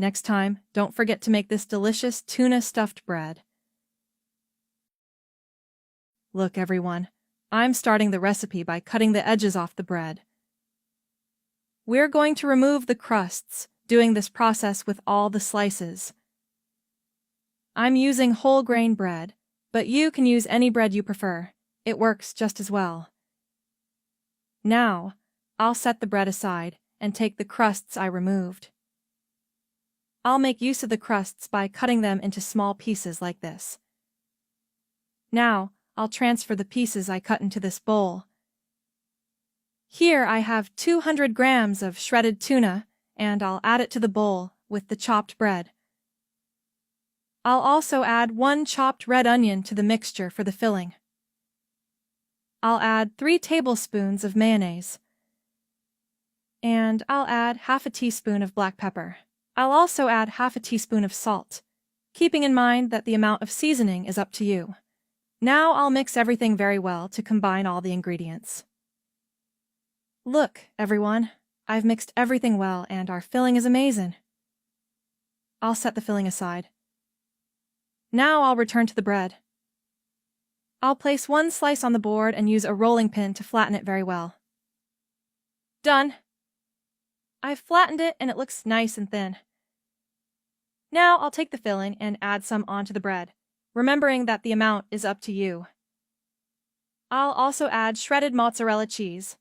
Next time, don't forget to make this delicious tuna stuffed bread. Look, everyone, I'm starting the recipe by cutting the edges off the bread. We're going to remove the crusts, doing this process with all the slices. I'm using whole grain bread, but you can use any bread you prefer. It works just as well. Now, I'll set the bread aside and take the crusts I removed. I'll make use of the crusts by cutting them into small pieces like this. Now, I'll transfer the pieces I cut into this bowl. Here I have 200 grams of shredded tuna, and I'll add it to the bowl with the chopped bread. I'll also add 1 chopped red onion to the mixture for the filling. I'll add 3 tablespoons of mayonnaise. And I'll add half a teaspoon of black pepper. I'll also add half a teaspoon of salt, keeping in mind that the amount of seasoning is up to you. Now I'll mix everything very well to combine all the ingredients. Look, everyone, I've mixed everything well and our filling is amazing. I'll set the filling aside. Now I'll return to the bread. I'll place 1 slice on the board and use a rolling pin to flatten it very well. Done. I've flattened it and it looks nice and thin. Now I'll take the filling and add some onto the bread, remembering that the amount is up to you. I'll also add shredded mozzarella cheese.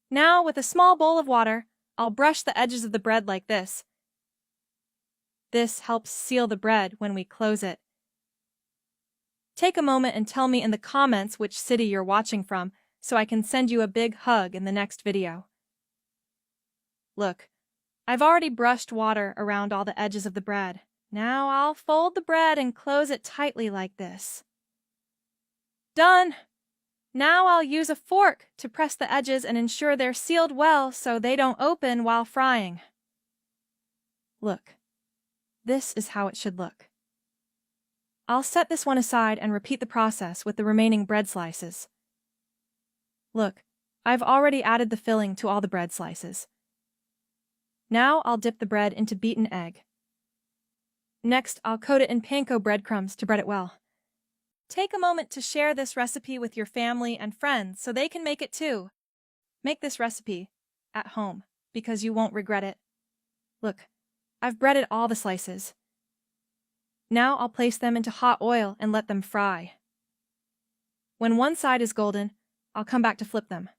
Now, with a small bowl of water, I'll brush the edges of the bread like this. This helps seal the bread when we close it. Take a moment and tell me in the comments which city you're watching from so I can send you a big hug in the next video. Look, I've already brushed water around all the edges of the bread. Now I'll fold the bread and close it tightly like this. Done! Now I'll use a fork to press the edges and ensure they're sealed well so they don't open while frying. Look, this is how it should look. I'll set this one aside and repeat the process with the remaining bread slices. Look, I've already added the filling to all the bread slices. Now I'll dip the bread into beaten egg. Next, I'll coat it in panko breadcrumbs to bread it well. Take a moment to share this recipe with your family and friends so they can make it too. Make this recipe at home because you won't regret it. Look, I've breaded all the slices. Now I'll place them into hot oil and let them fry. When one side is golden, I'll come back to flip them.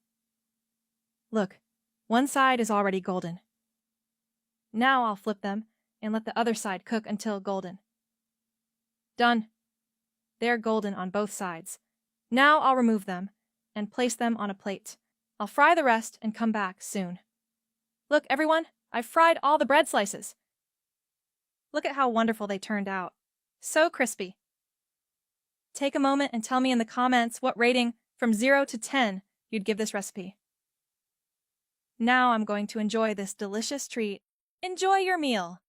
Look, one side is already golden. Now I'll flip them and let the other side cook until golden. Done. They're golden on both sides. Now I'll remove them and place them on a plate. I'll fry the rest and come back soon. Look, everyone, I've fried all the bread slices. Look at how wonderful they turned out. So crispy. Take a moment and tell me in the comments what rating from 0 to 10 you'd give this recipe. Now I'm going to enjoy this delicious treat. Enjoy your meal.